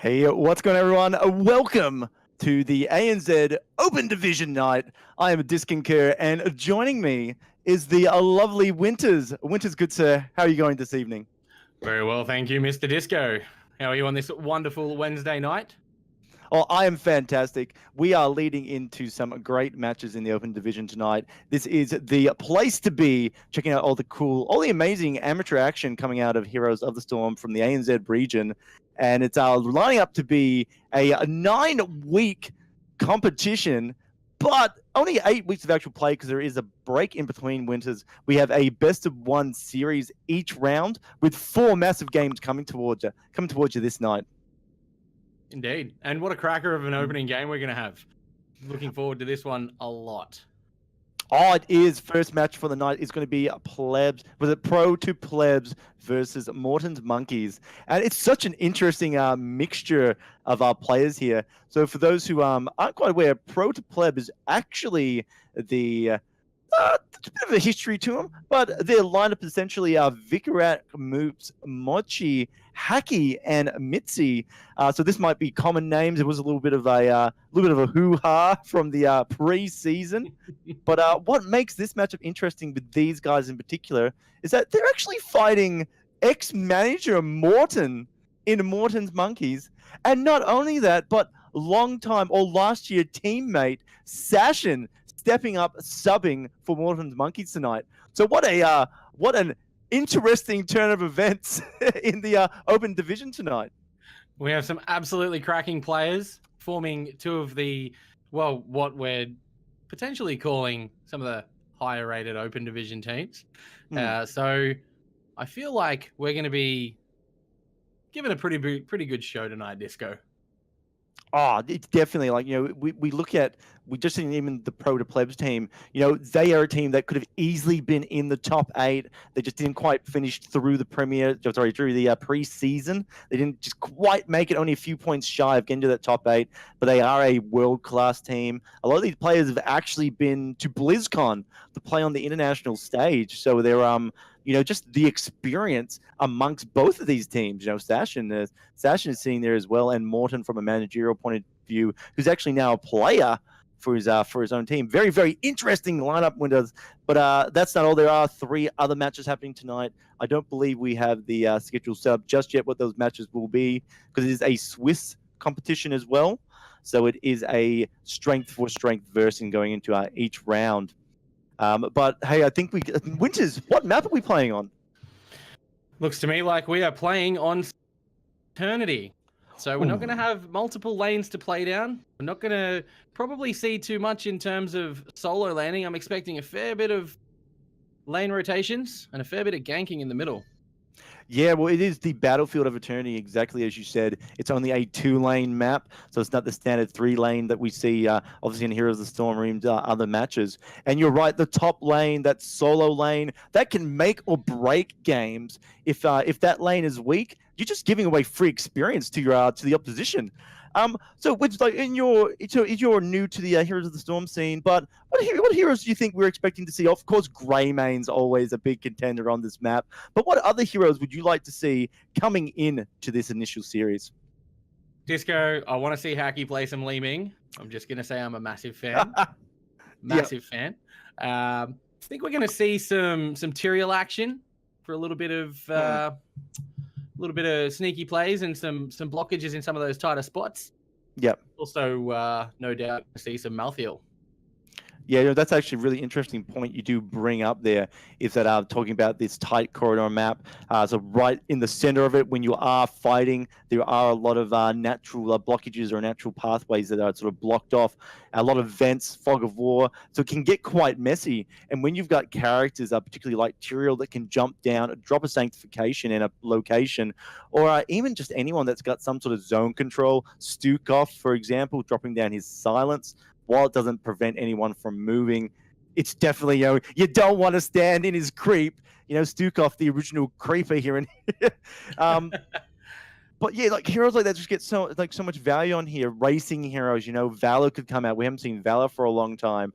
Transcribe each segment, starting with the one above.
Hey, what's going on, everyone? Welcome to the ANZ Open Division Night. I am Disc and Kerr, and joining me is the lovely Winters. Winters, good sir. How are you going this evening? Very well, thank you, Mr. Disco. How are you on this wonderful Wednesday night? Oh, I am fantastic. We are leading into some great matches in the Open Division tonight. This is the place to be, checking out all the amazing amateur action coming out of Heroes of the Storm from the ANZ region. And it's lining up to be a 9-week competition, but only 8 weeks of actual play because there is a break in between winters. We have a best-of-1 series each round with 4 massive games coming towards you this night. Indeed. And what a cracker of an opening game we're going to have. Looking forward to this one a lot. Oh, it is. First match for the night is going to be Pleb2Pro versus Morton's Monkeys. And it's such an interesting mixture of our players here. So for those who aren't quite aware, Pro to Pleb is actually the... it's a bit of a history to them, but their lineup essentially are Vicarat, Moops, Mochi, Haki, and Mitzi. So this might be common names. It was a little bit of a hoo-ha from the pre-season. But what makes this matchup interesting with these guys in particular is that they're actually fighting ex-manager Morton in Morton's Monkeys, and not only that, but last year teammate Sashin stepping up, subbing for Morton's Monkeys tonight. So what an interesting turn of events in the Open Division tonight. We have some absolutely cracking players forming two of the, well, what we're potentially calling some of the higher rated Open Division teams. So I feel like we're going to be given a pretty good show tonight, Disco. Oh, it's definitely like, we just seen even the Pro to Plebs team, they are a team that could have easily been in the top 8. They just didn't quite finish through the preseason. They didn't just quite make it, only a few points shy of getting to that top 8, but they are a world-class team. A lot of these players have actually been to BlizzCon to play on the international stage. So they're, just the experience amongst both of these teams. Sashin is sitting there as well, and Morton from a managerial point of view, who's actually now a player for his own team. Very, very interesting lineup windows. But that's not all. There are 3 other matches happening tonight. I don't believe we have the schedule set up just yet what those matches will be, because it is a Swiss competition as well. So it is a strength for strength versing going into each round. But hey, I think Winters, what map are we playing on? Looks to me like we are playing on Eternity. So we're not going to have multiple lanes to play down. We're not going to probably see too much in terms of solo laning. I'm expecting a fair bit of lane rotations and a fair bit of ganking in the middle. Yeah, well, it is the Battlefield of Eternity, exactly as you said. It's only a 2-lane map, so it's not the standard 3-lane that we see, obviously, in Heroes of the Storm and other matches. And you're right, the top lane, that solo lane, that can make or break games. If that lane is weak, you're just giving away free experience to the opposition. So it's like you're new to the Heroes of the Storm scene, but what heroes do you think we're expecting to see? Of course, Greymane's always a big contender on this map, but what other heroes would you like to see coming in to this initial series? Disco, I want to see Haki play some Li Ming. I'm just going to say I'm a massive fan. Fan. I think we're going to see some Tyrael action for a little bit of sneaky plays and some blockages in some of those tighter spots. Yep. Also, no doubt, see some Malthael. Yeah, that's actually a really interesting point you do bring up there, is that talking about this tight corridor map. So right in the center of it, when you are fighting, there are a lot of natural blockages or natural pathways that are sort of blocked off, a lot of vents, fog of war, so it can get quite messy. And when you've got characters, particularly like Tyrael, that can jump down, drop a sanctification in a location, or even just anyone that's got some sort of zone control, Stukov, for example, dropping down his silence, while it doesn't prevent anyone from moving, it's definitely, you don't want to stand in his creep. Stukov, the original creeper here. But yeah, like heroes like that just get so much value on here. Racing heroes, Valor could come out. We haven't seen Valor for a long time.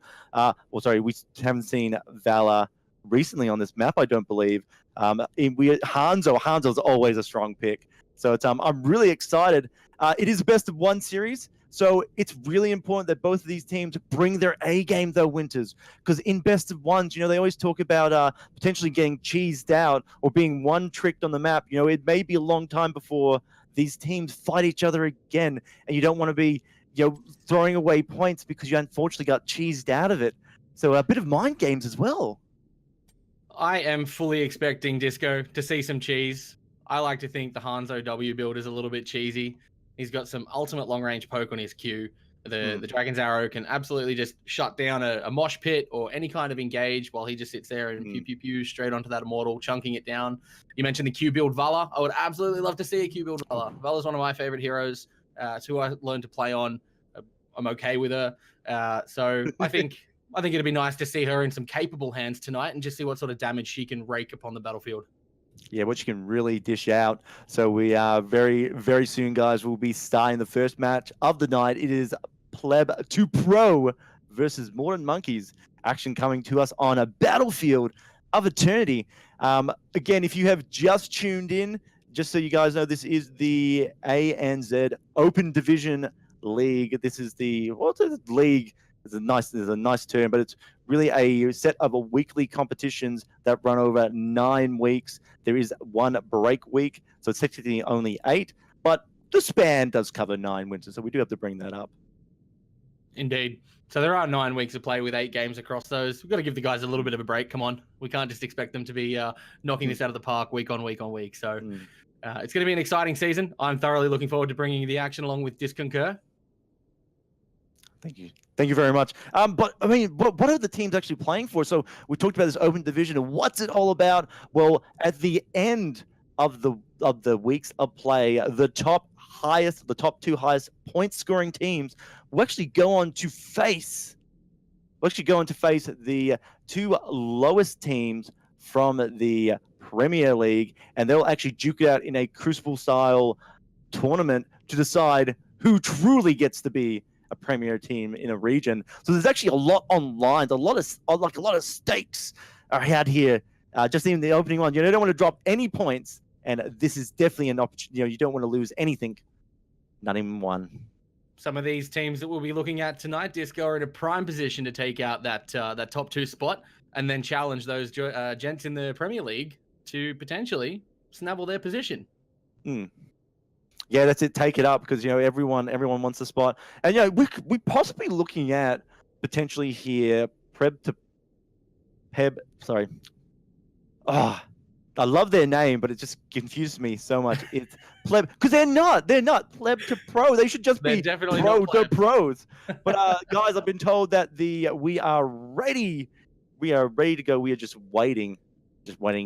We haven't seen Valor recently on this map, I don't believe. Hanzo's always a strong pick. So I'm really excited. It is a best of one series, so it's really important that both of these teams bring their A game, though, Winters, because in best of ones, they always talk about potentially getting cheesed out or being one-tricked on the map. It may be a long time before these teams fight each other again, and you don't want to be, throwing away points because you unfortunately got cheesed out of it. So a bit of mind games as well. I am fully expecting Disco to see some cheese. I like to think the Hanzo W build is a little bit cheesy. He's got some ultimate long-range poke on his Q. The Dragon's Arrow can absolutely just shut down a mosh pit or any kind of engage while he just sits there and pew straight onto that Immortal, chunking it down. You mentioned the Q build Vala. I would absolutely love to see a Q build Vala. Vala's one of my favorite heroes. It's who I learned to play on. I'm okay with her. So I think it'd be nice to see her in some capable hands tonight and just see what sort of damage she can rake upon the battlefield. Yeah, what you can really dish out. So we are very, very soon, guys, we'll be starting the first match of the night. It is Pleb2Pro versus Morton Monkeys. Action coming to us on a battlefield of eternity. Again, if you have just tuned in, just so you guys know, this is the ANZ Open Division League. This is the league. It's a nice term, but it's really a set of weekly competitions that run over 9 weeks. There is one break week, so it's technically only 8, but the span does cover 9 winters, so we do have to bring that up. Indeed. So there are 9 weeks of play with 8 games across those. We've got to give the guys a little bit of a break. Come on. We can't just expect them to be knocking this out of the park week on week on week. So it's going to be an exciting season. I'm thoroughly looking forward to bringing you the action along with Disconcur. Thank you. Thank you very much. But I mean, what are the teams actually playing for? So we talked about this open division and what's it all about? Well, at the end of the weeks of play, the top 2 highest point scoring teams will actually go on to face the 2 lowest teams from the Premier League, and they'll actually duke it out in a Crucible style tournament to decide who truly gets to be a premier team in a region. So there's actually a lot on lines, a lot of stakes are out here. Just in the opening one, you don't want to drop any points, and this is definitely an opportunity. You don't want to lose anything, not even one. Some of these teams that we'll be looking at tonight, Disco, are in a prime position to take out that top 2 spot and then challenge those gents in the Premier League to potentially snabble their position. Yeah, that's it. Take it up because everyone wants a spot, and we possibly looking at potentially here Sorry, I love their name, but it just confused me so much. It's Pleb because they're not Pleb2Pro. They should just be definitely Pro2Pros. But guys, I've been told that we are ready. We are ready to go. We are just waiting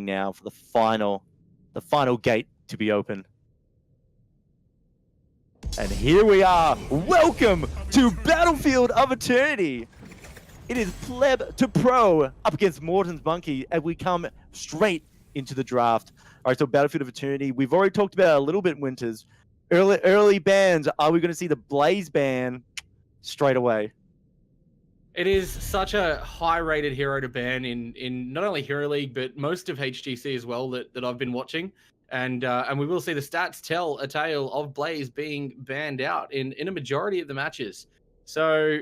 now for the final gate to be open. And here we are. Welcome to Battlefield of Eternity. It is Pleb2Pro up against Morton's Monkey, and we come straight into the draft. All right, so Battlefield of Eternity. We've already talked about it a little bit, Winters. Early bans. Are we going to see the Blaze ban straight away? It is such a high-rated hero to ban in not only Hero League, but most of HGC as well that I've been watching. And we will see the stats tell a tale of Blaze being banned out in a majority of the matches. So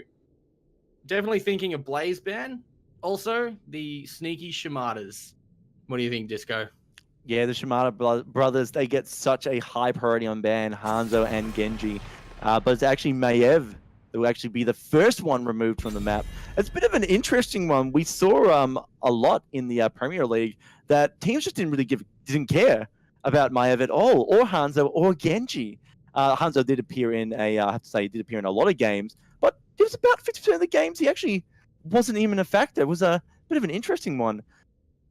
definitely thinking a Blaze ban. Also, the sneaky Shamadas. What do you think, Disco? Yeah, the Shimada brothers, they get such a high priority on ban, Hanzo and Genji. But it's actually Maiev that will actually be the first one removed from the map. It's a bit of an interesting one. We saw a lot in the Premier League that teams just didn't care about Maiev at all, or Hanzo, or Genji. Hanzo did appear in I have to say, he did appear in a lot of games, but it was about 50% of the games he actually wasn't even a factor. It was a bit of an interesting one.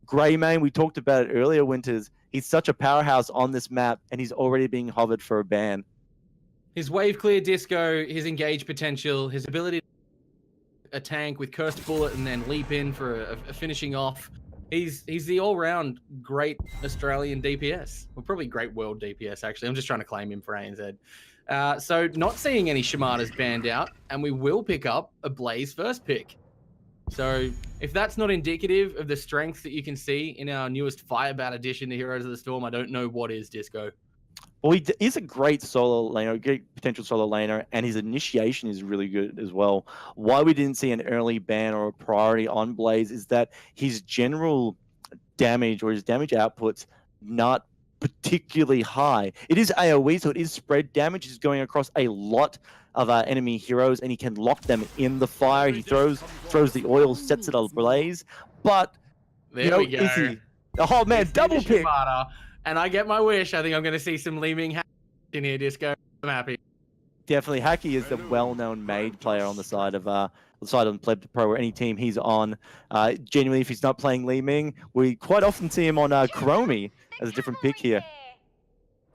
Greymane, we talked about it earlier, Winters. He's such a powerhouse on this map, and he's already being hovered for a ban. His wave clear Disco, his engage potential, his ability to a tank with Cursed Bullet and then leap in for a finishing off. He's the all-round great Australian DPS. Well, probably great world DPS, actually. I'm just trying to claim him for ANZ. So not seeing any Shamadas banned out, and we will pick up a Blaze first pick. So if that's not indicative of the strength that you can see in our newest Firebat edition, the Heroes of the Storm, I don't know what is, Disco. Well, he's a great solo laner, great potential solo laner, and his initiation is really good as well. Why we didn't see an early ban or a priority on Blaze is that his general damage or his damage output's not particularly high. It is AoE, so it is spread damage. He's going across a lot of enemy heroes, and he can lock them in the fire. He throws the oil, sets it ablaze. But There we go. is he? Oh man, double pick. And I get my wish. I think I'm going to see some Leeming in here, Disco. I'm happy. Definitely, Hacky is the well-known mage player on the side of Pleb2Pro or any team he's on. Genuinely, if he's not playing Li Ming, we quite often see him on Chromie as a different pick here.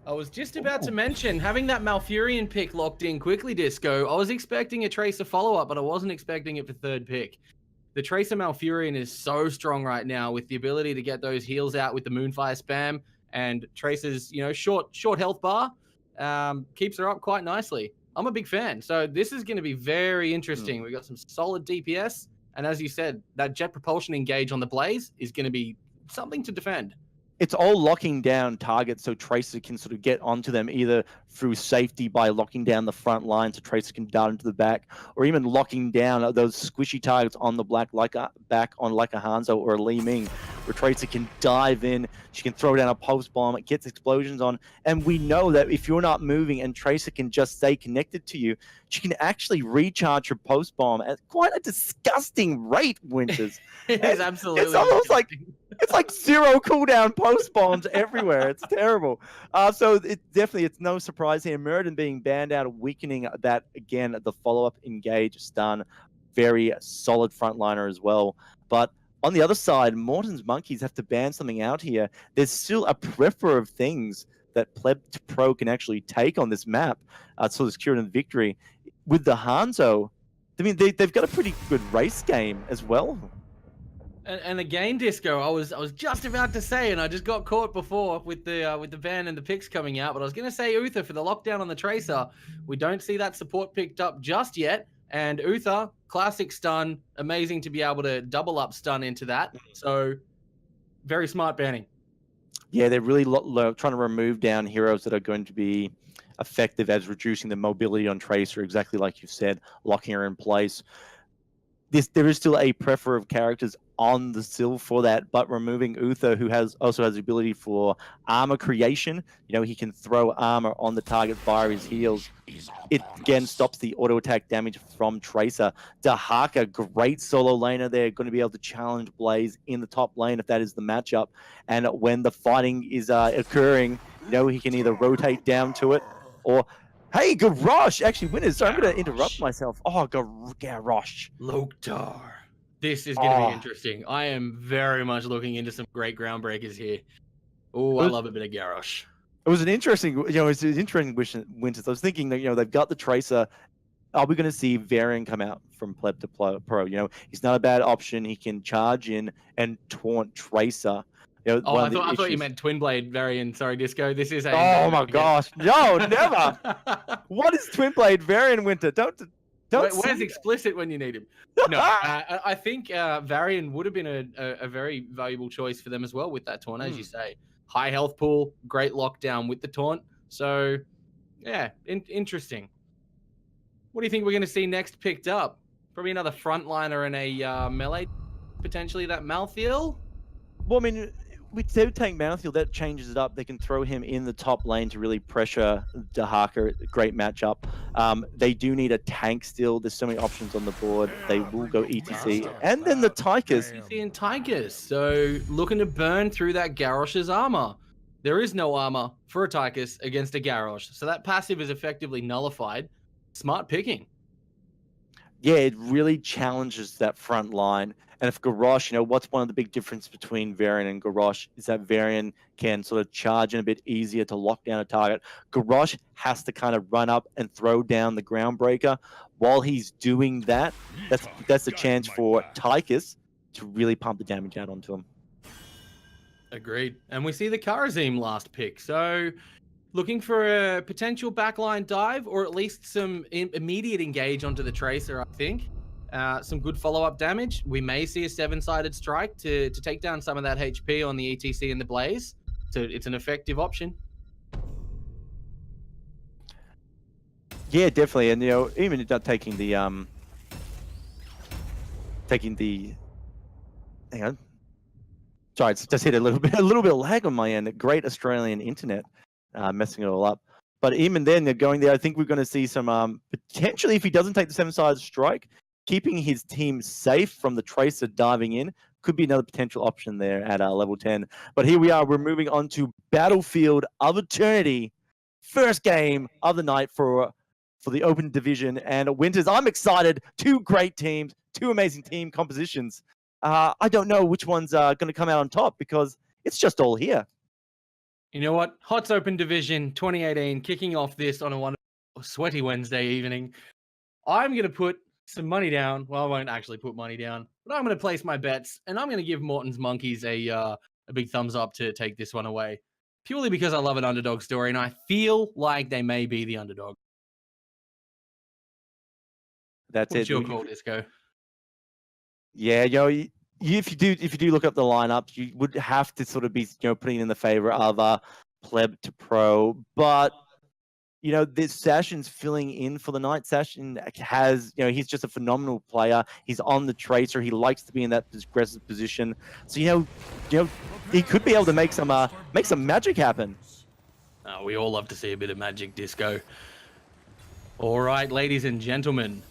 I was just about to mention, having that Malfurion pick locked in quickly, Disco, I was expecting a Tracer follow-up, but I wasn't expecting it for third pick. The Tracer Malfurion is so strong right now with the ability to get those heals out with the Moonfire spam, and Tracer's, short health bar keeps her up quite nicely. I'm a big fan. So this is going to be very interesting. We've got some solid DPS, and as you said, that jet propulsion engage on the Blaze is going to be something to defend. It's all locking down targets so Tracer can sort of get onto them either through safety by locking down the front line so Tracer can dart into the back, or even locking down those squishy targets on the back on like a Hanzo or a Li Ming, where Tracer can dive in, she can throw down a pulse bomb, it gets explosions on, and we know that if you're not moving and Tracer can just stay connected to you, she can actually recharge her pulse bomb at quite a disgusting rate, Winters. It is absolutely. It's almost like it's like zero cooldown post bombs everywhere. It's terrible. So it's no surprise here. Morton being banned out, weakening that again. The follow-up engage stun, very solid frontliner as well. But on the other side, Morton's monkeys have to ban something out here. There's still a plethora of things that Pleb2Pro can actually take on this map, so there's Kieran and victory. With the Hanzo, I mean, they've got a pretty good race game as well. And again, Disco, I was just about to say, and I just got caught before with the ban and the picks coming out, but I was going to say Uther for the lockdown on the Tracer. We don't see that support picked up just yet, and Uther, classic stun, amazing to be able to double up stun into that. So, very smart banning. Yeah, they're really trying to remove down heroes that are going to be effective as reducing the mobility on Tracer, exactly like you said, locking her in place. There is still a plethora of characters on the sill for that, but removing Uther, who also has the ability for armor creation. He can throw armor on the target via his heals. It again stops the auto attack damage from Tracer. Dahaka, great solo laner there, going to be able to challenge Blaze in the top lane if that is the matchup. And when the fighting is occurring, he can either rotate down to it or. Hey, Garrosh actually winners. So I'm going to interrupt myself. Oh, Garrosh. Loktar. This is going to be interesting. I am very much looking into some great groundbreakers here. Oh, I love a bit of Garrosh. It was an interesting, it's an interesting Winters. I was thinking that, they've got the Tracer. Are we going to see Varian come out from Pleb2Pro? He's not a bad option. He can charge in and taunt Tracer. I thought you meant Twin Blade Varian. Sorry, Disco. This is a. Oh my gosh! No, never. What is Twin Blade Varian, Winter? Don't. Where's explicit when you need him? No, I think Varian would have been a very valuable choice for them as well with that taunt, as you say. High health pool, great lockdown with the taunt. So, yeah, interesting. What do you think we're going to see next picked up? Probably another frontliner and a melee, potentially that Malthael. Well, I mean, with Tank Malthael, that changes it up. They can throw him in the top lane to really pressure Dahaka. Great matchup. They do need a tank still. There's so many options on the board. They will go ETC. And then the Tychus. ETC and Tychus. So looking to burn through that Garrosh's armor. There is no armor for a Tychus against a Garrosh. So that passive is effectively nullified. Smart picking. Yeah, it really challenges that front line. And if Garrosh, what's one of the big differences between Varian and Garrosh is that Varian can sort of charge in a bit easier to lock down a target. Garrosh has to kind of run up and throw down the Groundbreaker. While he's doing that, that's a chance for Tychus to really pump the damage out onto him. Agreed. And we see the Kharazim last pick. So looking for a potential backline dive or at least some immediate engage onto the Tracer, I think. Some good follow-up damage. We may see a 7-sided strike to take down some of that HP on the ETC and the Blaze. So it's an effective option. Yeah, definitely. And, you know, even not taking the, hang on. Sorry, it's just hit a little bit of lag on my end. Great Australian internet, messing it all up. But even then, they're going there. I think we're going to see some potentially, if he doesn't take the 7-side strike, keeping his team safe from the Tracer diving in could be another potential option there at level 10. But here we are. We're moving on to Battlefield of Eternity, first game of the night for the Open Division and Winters. I'm excited. Two great teams, two amazing team compositions. I don't know which one's going to come out on top because it's just all here. You know what? HOTS Open Division 2018 kicking off this on a sweaty Wednesday evening. I'm going to put some money down. Well, I won't actually put money down, but I'm going to place my bets, and I'm going to give Morton's Monkeys a big thumbs up to take this one away, purely because I love an underdog story, and I feel like they may be the underdog. That's What's it. your call, Disco? Yeah, if you do look up the lineups, you would have to sort of be putting in the favor of Pleb2Pro, but this Sashin's filling in for the night. Sashin has he's just a phenomenal player. He's on the Tracer. He likes to be in that aggressive position. So he could be able to make some magic happen. We all love to see a bit of magic, Disco. All right, ladies and gentlemen,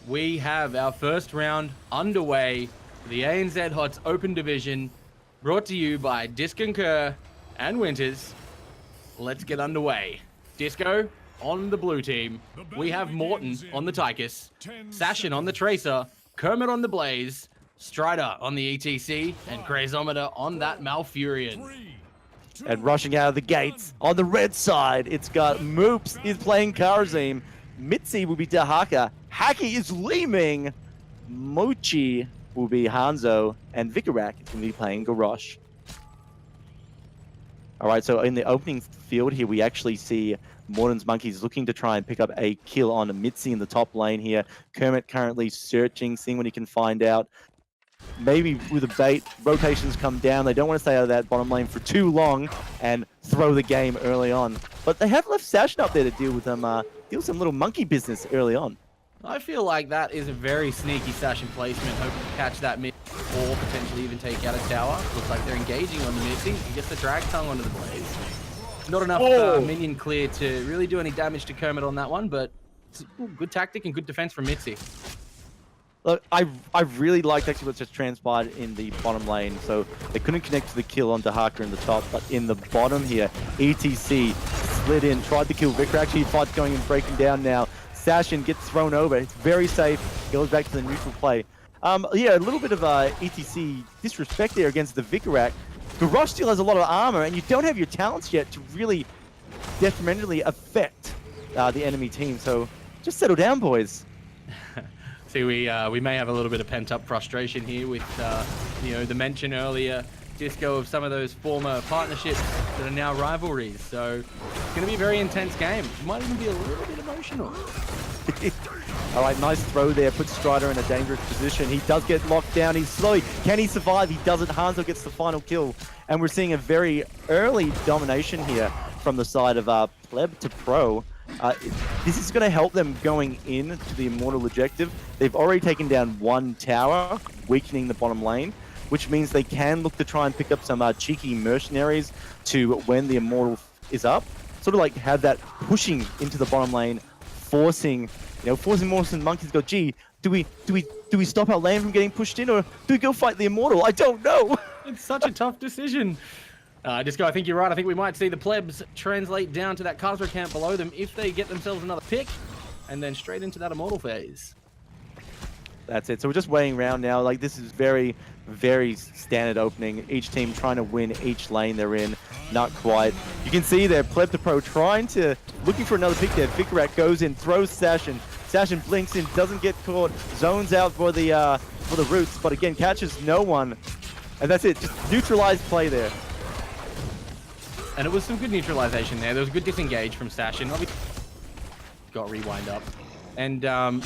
we have our first round underway. The ANZ HOTS Open Division, brought to you by Disconcur and Winters. Let's get underway. Disco on the blue team. We have Morton on the Tychus, Sashin on the Tracer, Kermit on the Blaze, Strider on the ETC, and Crazometer on that Malfurion. And rushing out of the gates on the red side, it's got Moops is playing Karazim, Mitzi will be Dahaka, Haki is Leeming, Mochi will be Hanzo, and Vikarak is going to be playing Garrosh. All right, so in the opening field here, we actually see Morton's Monkeys looking to try and pick up a kill on Mitzi in the top lane here. Kermit currently searching, seeing what he can find out. Maybe with a bait, rotations come down. They don't want to stay out of that bottom lane for too long and throw the game early on. But they have left Sashin up there to deal with them, deal with some little monkey business early on. I feel like that is a very sneaky Sashin placement, hoping to catch that mid or potentially even take out a tower. Looks like they're engaging on the Mitzi. He gets the drag tongue onto the Blaze. Not enough minion clear to really do any damage to Kermit on that one, but it's good tactic and good defense from Mitzi. Look, I really liked actually what's just transpired in the bottom lane. So they couldn't connect to the kill on Dahaka in the top, but in the bottom here, ETC slid in, tried to kill Victor. Actually, fight's going and breaking down now. Sashin gets thrown over. It's very safe. Goes back to the neutral play. Yeah, a little bit of ETC disrespect there against the Vikarak. Garrosh still has a lot of armor, and you don't have your talents yet to really detrimentally affect the enemy team. So just settle down, boys. See, we may have a little bit of pent-up frustration here with the mention earlier, Disco, of some of those former partnerships that are now rivalries. So it's going to be a very intense game. It might even be a little bit emotional. All right, nice throw there. Puts Strider in a dangerous position. He does get locked down. He's slowly. Can he survive? He doesn't. Hanzo gets the final kill. And we're seeing a very early domination here from the side of Pleb2Pro. This is going to help them going into the Immortal objective. They've already taken down one tower, weakening the bottom lane, which means they can look to try and pick up some cheeky mercenaries to when the Immortal is up. Sort of like have that pushing into the bottom lane, forcing Morton Monkeys to go, gee, do we stop our lane from getting pushed in, or do we go fight the Immortal? I don't know. It's such a tough decision. Disco, I think you're right. I think we might see the plebs translate down to that Khazra camp below them if they get themselves another pick, and then straight into that Immortal phase. That's it. So we're just waiting around now. Like, this is very, very standard opening. Each team trying to win each lane they're in. Not quite. You can see there, Pleb2Pro looking for another pick there. Vikarak goes in, throws Sashin. Sashin blinks in, doesn't get caught. Zones out for the roots, but again, catches no one. And that's it. Just neutralized play there. And it was some good neutralization there. There was good disengage from Sashin. Got rewind up. And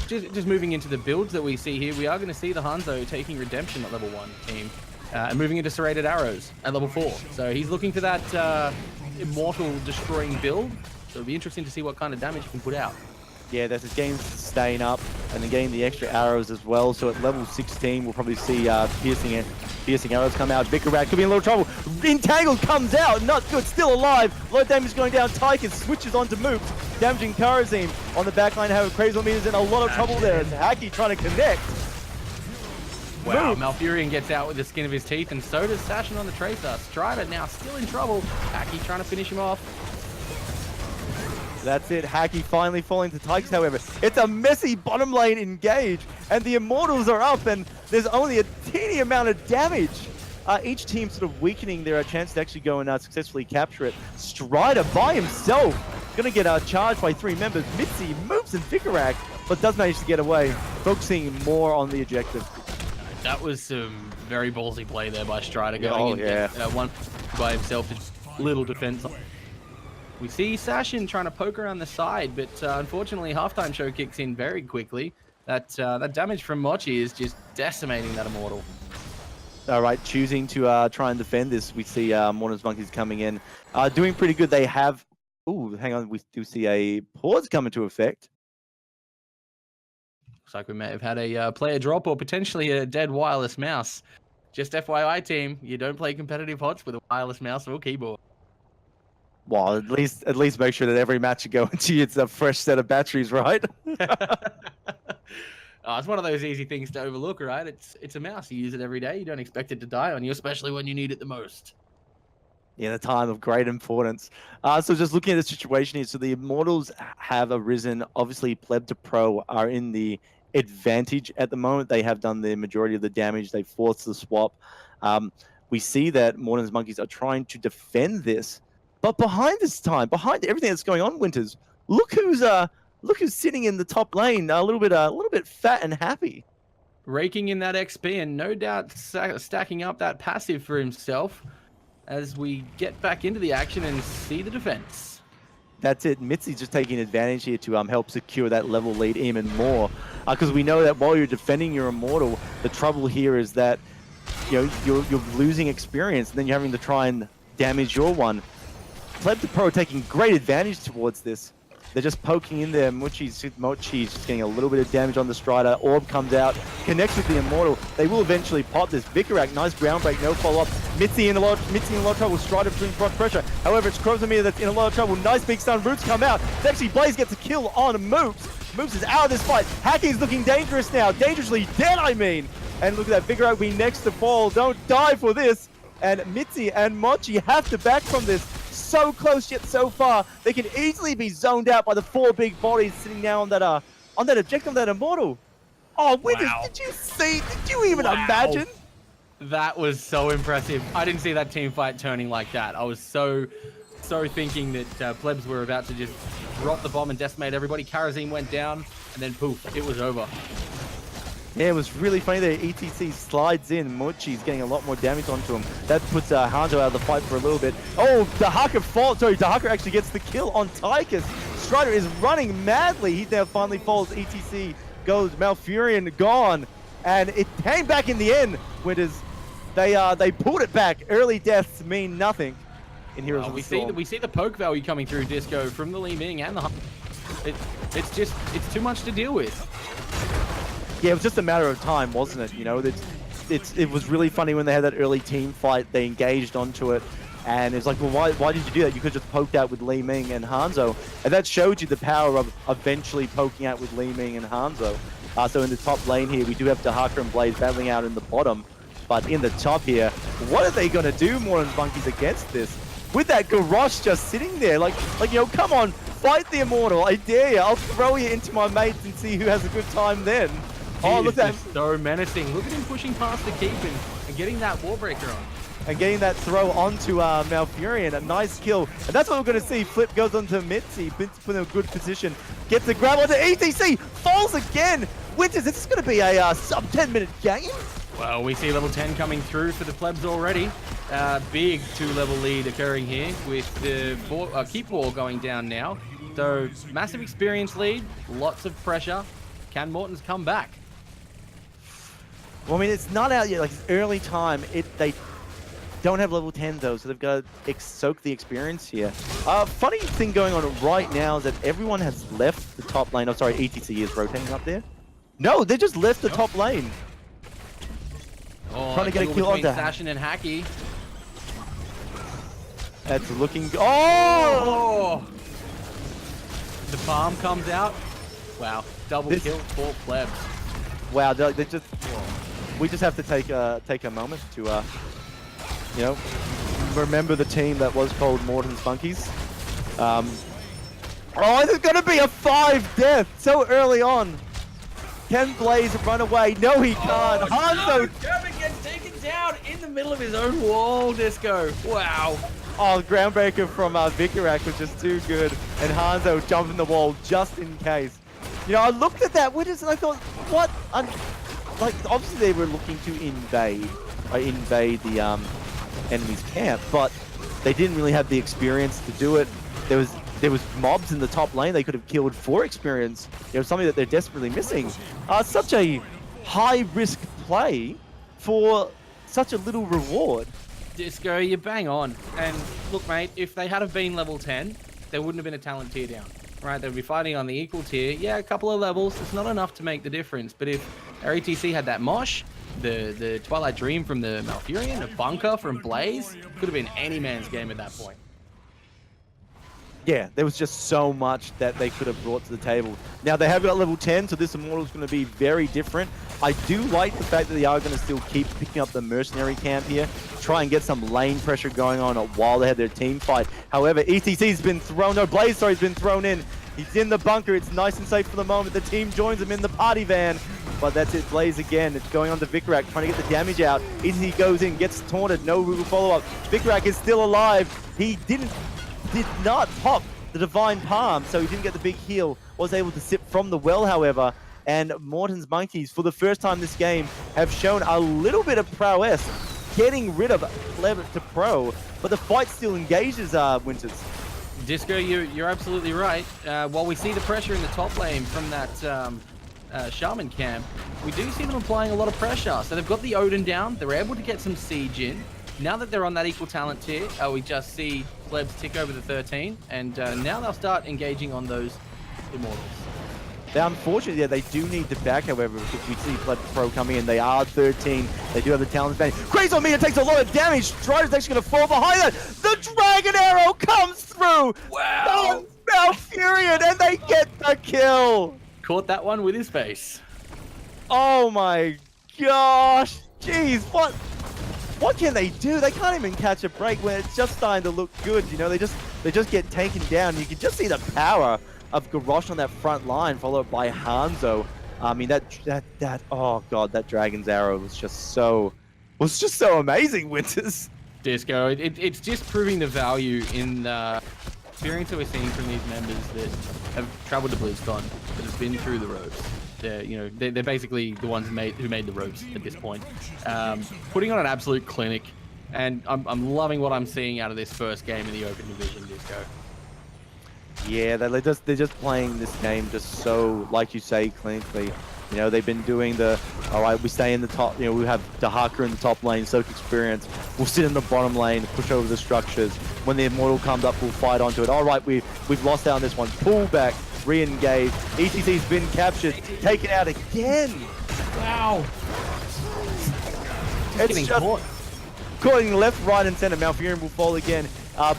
just moving into the builds that we see here, we are going to see the Hanzo taking Redemption at level 1 team. And moving into Serrated Arrows at level 4. So he's looking for that Immortal destroying build. So it'll be interesting to see what kind of damage he can put out. Yeah, that's getting sustain up and then getting the extra arrows as well. So at level 16, we'll probably see piercing arrows come out. Vicarat could be in a little trouble. Entangled comes out, not good, still alive. Low damage going down. Tychus switches onto Moops, damaging Karazim on the backline. Have Crazy Meters in a lot of trouble there. It's Hacky trying to connect. Wow, Malfurion gets out with the skin of his teeth, and so does Sashin on the Tracer. Strider now still in trouble. Hacky trying to finish him off. That's it, Hacky finally falling to Tychus, however. It's a messy bottom lane engage, and the Immortals are up, and there's only a teeny amount of damage. Each team sort of weakening their chance to actually go and successfully capture it. Strider by himself, gonna get charged by 3 members. Mitzi moves and Vicarat, but does manage to get away, focusing more on the objective. That was some very ballsy play there by Strider, going in one by himself. It's little defense. We see Sashin trying to poke around the side, but unfortunately, halftime show kicks in very quickly. That damage from Mochi is just decimating that Immortal. All right, choosing to try and defend this. We see Morton's Monkeys coming in, doing pretty good. They have... Ooh, hang on. We do see a pause come into effect. Looks like we may have had a player drop or potentially a dead wireless mouse. Just FYI, team, you don't play competitive HOTS with a wireless mouse or keyboard. Well, at least make sure that every match you go into, it's a fresh set of batteries, right? It's one of those easy things to overlook, right? It's a mouse. You use it every day. You don't expect it to die on you, especially when you need it the most. In a time of great importance. So just looking at the situation here, so the Immortals have arisen. Obviously, Pleb2Pro are in the advantage at the moment. They have done the majority of the damage. They forced the swap. We see that Morton's Monkeys are trying to defend this. But behind everything that's going on, Winters, look who's sitting in the top lane, a little bit fat and happy, raking in that XP, and no doubt stacking up that passive for himself. As we get back into the action and see the defense. That's it. Mitzi's just taking advantage here to help secure that level lead even more, because we know that while you're defending your Immortal, the trouble here is that you're losing experience, and then you're having to try and damage your one. Pleb2Pro taking great advantage towards this. They're just poking in there. Mochi's just getting a little bit of damage on the Strider. Orb comes out, connects with the Immortal. They will eventually pop this. Vicarat, nice ground break, no follow-up. Mitzi in a lot of trouble. Strider brings Brock pressure. However, it's Crozamir that's in a lot of trouble. Nice big stun. Roots come out. It's actually Blaze gets a kill on Moops. Moops is out of this fight. Hacky's looking dangerous now. Dangerously dead, I mean. And look at that. Vicarat being next to fall. Don't die for this. And Mitzi and Mochi have to back from this. So close yet so far. They can easily be zoned out by the 4 big bodies sitting now on that objective, that Immortal. Oh, Winters, wow. Did you see? Did you even imagine? That was so impressive. I didn't see that team fight turning like that. I was so thinking that Plebs were about to just drop the bomb and decimate everybody. Karazim went down, and then poof, it was over. Yeah, it was really funny there. ETC slides in. Mochi's getting a lot more damage onto him. That puts Hanzo out of the fight for a little bit. Oh, Dahaka falls. Sorry, Dahaka actually gets the kill on Tychus. Strider is running madly. He now finally falls. ETC goes. Malfurion gone. And it came back in the end. Winters, they pulled it back. Early deaths mean nothing in Heroes of the Storm. We see the poke value coming through Disco from the Li Ming and the... It's too much to deal with. Yeah, it was just a matter of time, wasn't it? You know, it was really funny when they had that early team fight. They engaged onto it, and it's like, well, why did you do that? You could have just poked out with Li Ming and Hanzo, and that showed you the power of eventually poking out with Li Ming and Hanzo. So in the top lane here, we do have Dahaka and Blaze battling out in the bottom, but in the top here, what are they gonna do, Morton's Monkeys, against this? With that Garrosh just sitting there, like come on, fight the Immortal, I dare you. I'll throw you into my mates and see who has a good time then. Oh, look at that. So menacing. Look at him pushing past the keep and getting that wall breaker on. And getting that throw onto Malfurion. A nice kill. And that's what we're going to see. Flip goes onto Mitzi. Mitzi put in a good position. Gets the grab onto ETC. Falls again. Winters, is this going to be a sub 10-minute game? Well, we see level 10 coming through for the Plebs already. Big 2-level lead occurring here with the keep wall going down now. So massive experience lead. Lots of pressure. Can Morton's come back? Well, I mean, it's not out yet. Like, it's early time. They don't have level 10 though, so they've got to soak the experience here. Funny thing going on right now is that everyone has left the top lane. Oh, sorry, ETC is rotating up there. No, they just left the top lane. Oh, Trying to get a kill onto Sashin and Hacky. That's looking. Oh! The farm comes out. Wow, double kill for Plebs. Wow, they just. We just have to take a moment to, you know, remember the team that was called Morton's Monkeys. Oh, there's gonna be a 5 death so early on. Can Blaze run away? No, he can't. Hanzo. No, German gets taken down in the middle of his own wall. Disco. Wow. Oh, groundbreaker from Vikarak was just too good, and Hanzo jumping the wall just in case. You know, I looked at that Winters and I thought, what? Like, obviously they were looking to invade the enemy's camp, but they didn't really have the experience to do it. There was mobs in the top lane they could have killed for experience. You know, something that they're desperately missing. Such a high-risk play for such a little reward. Disco, you bang on. And look, mate, if they had have been level 10, there wouldn't have been a talent tier down. Right, they'd be fighting on the equal tier. Yeah, a couple of levels. It's not enough to make the difference. But if our ETC had that Mosh, the Twilight Dream from the Malfurion, a Bunker from Blaze, could have been any man's game at that point. Yeah, there was just so much that they could have brought to the table. Now, they have got level 10, so this Immortal is going to be very different. I do like the fact that they are going to still keep picking up the mercenary camp here, try and get some lane pressure going on while they have their team fight. However, ETC's been thrown, no, Blaze, sorry, has been thrown in. He's in the bunker. It's nice and safe for the moment. The team joins him in the party van. But that's it, Blaze again. It's going on to Vikarak, trying to get the damage out. ETC goes in, gets taunted, no follow-up. Vikarak is still alive. He did not pop the Divine Palm, so he didn't get the big heal. Was able to sip from the well, however. And Morton's Monkeys, for the first time this game, have shown a little bit of prowess, getting rid of Pleb2Pro. But the fight still engages Winters. Disco, you're absolutely right. While we see the pressure in the top lane from that Shaman camp, we do see them applying a lot of pressure. So they've got the Odin down. They're able to get some siege in. Now that they're on that equal talent tier, we just see Plebs tick over the 13, and now they'll start engaging on those Immortals. Unfortunately, yeah, they do need the back, however, because we see Pleb2Pro coming in. They are 13. They do have the talent band. Crazy on me, it takes a lot of damage. Strider's actually going to fall behind it. The Dragon Arrow comes through. Wow. Malfurion, and they get the kill. Caught that one with his face. Oh my gosh. Jeez, what can they do? They can't even catch a break when it's just starting to look good. You know, they just get taken down. You can just see the power of Garrosh on that front line, followed by Hanzo. I mean, oh god, that Dragon's Arrow was just so amazing, Winters. Disco, it's just proving the value in the experience that we're seeing from these members that have traveled to BlizzCon, that have been through the ropes. They're basically the ones who made the ropes at this point. Putting on an absolute clinic, and I'm loving what I'm seeing out of this first game in the Open Division, Disco. Yeah, they're just playing this game just so, like you say, clinically. You know, they've been doing all right, we stay in the top, you know, we have Dahaka in the top lane, soak experience. We'll sit in the bottom lane, push over the structures. When the Immortal comes up, we'll fight onto it. All right, we've lost out on this one. Pull back, re-engage. ETC's been captured, taken out again. Wow. It's just caught left, right, and center. Malfurion will fall again.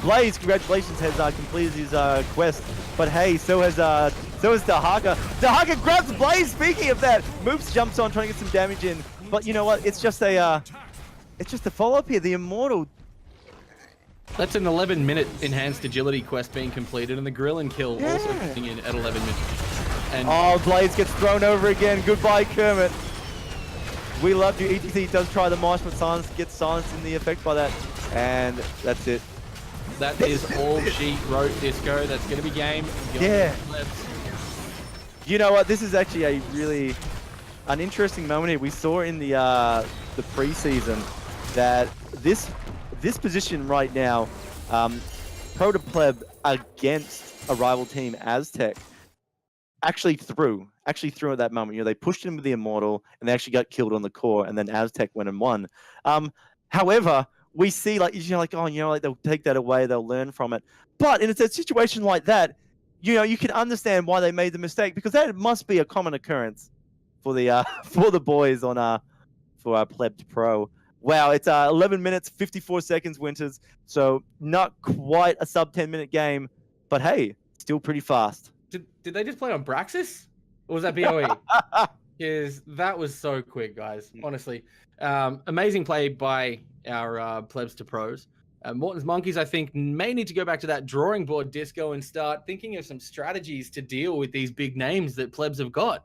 Blaze, congratulations, has completed his quest. But hey, so has Dahaka. Dahaka grabs Blaze. Speaking of that, moves, jumps on, trying to get some damage in. But you know what? It's just a follow-up here. The Immortal. That's an 11-minute enhanced agility quest being completed, and the grill and kill also coming in at 11 minutes. And oh, Blaze gets thrown over again. Goodbye, Kermit. We love you. ETC does try the Mosh, but silence gets silenced in the effect by that, and that's it. That is all she wrote, Disco. That's going to be game. Yeah. You know what? This is actually an interesting moment here. We saw in the preseason that this position right now, Pro to Pleb against a rival team, Aztec, actually threw at that moment. You know, they pushed him with the Immortal, and they actually got killed on the core, and then Aztec went and won. However, we see like like like they'll take that away, they'll learn from it. But in a situation like that, you can understand why they made the mistake, because that must be a common occurrence for the for the boys on for our Pleb2Pro. Wow, it's 11 minutes 54 seconds, Winters. So not quite a sub 10-minute game, but hey, still pretty fast. Did they just play on Braxis, or was that BOE? Because that was so quick, guys. Honestly, amazing play by our Plebs2Pros. Morton's Monkeys, I think, may need to go back to that drawing board, Disco, and start thinking of some strategies to deal with these big names that Plebs have got.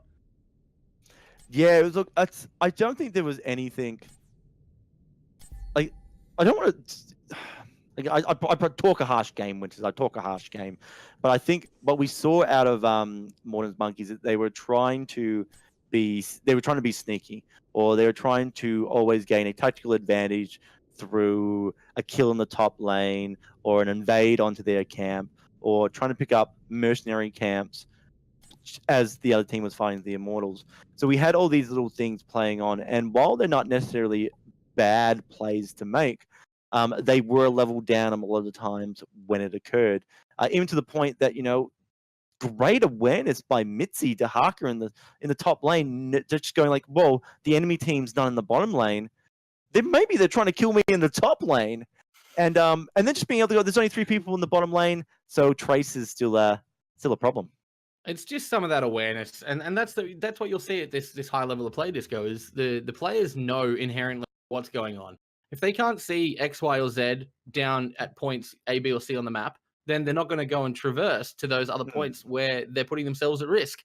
Yeah, it was. Look, I don't think there was anything. Like, I don't want to. Like, I talk a harsh game, Winters. I talk a harsh game, but I think what we saw out of Morton's Monkeys is that they were trying to be sneaky, or they were trying to always gain a tactical advantage through a kill in the top lane, or an invade onto their camp, or trying to pick up mercenary camps as the other team was fighting the Immortals. So we had all these little things playing on, and while they're not necessarily bad plays to make, they were leveled down a lot of the times when it occurred, even to the point that great awareness by Mitzi to Harker in the top lane, just going like, "Whoa, the enemy team's not in the bottom lane. Maybe they're trying to kill me in the top lane," and then just being able to go, "There's only 3 people in the bottom lane, so Trace is still a problem." It's just some of that awareness, and that's what you'll see at this high level of play, Disco, is the players know inherently what's going on. If they can't see X, Y, or Z down at points A, B, or C on the map, then they're not going to go and traverse to those other points where they're putting themselves at risk.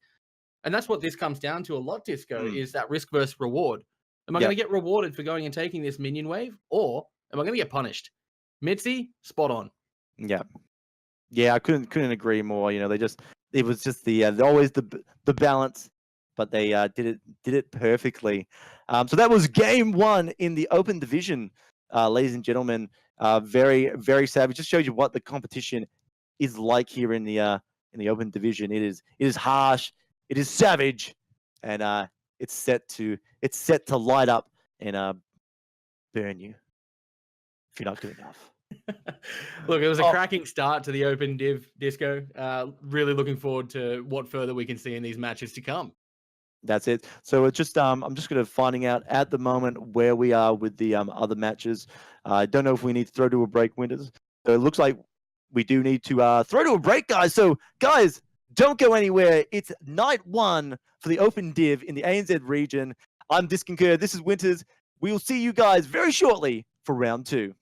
And that's what this comes down to a lot, Disco, is that risk versus reward. Am I going to get rewarded for going and taking this minion wave, or am I going to get punished? Mitzi, spot on. Yeah, I couldn't agree more. It was just always the balance, but they did it perfectly. So that was game 1 in the open division, ladies and gentlemen. Very, very savage. Just shows you what the competition is like here in the open division. It is harsh, it is savage, and it's set to light up and burn you if you're not good enough. Look, it was a cracking start to the open div, Disco. Really looking forward to what further we can see in these matches to come. That's it. So it's just I'm just going to finding out at the moment where we are with the other matches. I don't know if we need to throw to a break, Winters. So it looks like we do need to throw to a break, guys. So guys, don't go anywhere. It's night 1 for the open div in the ANZ region. I'm Disconcur. This is Winters. We will see you guys very shortly for round 2.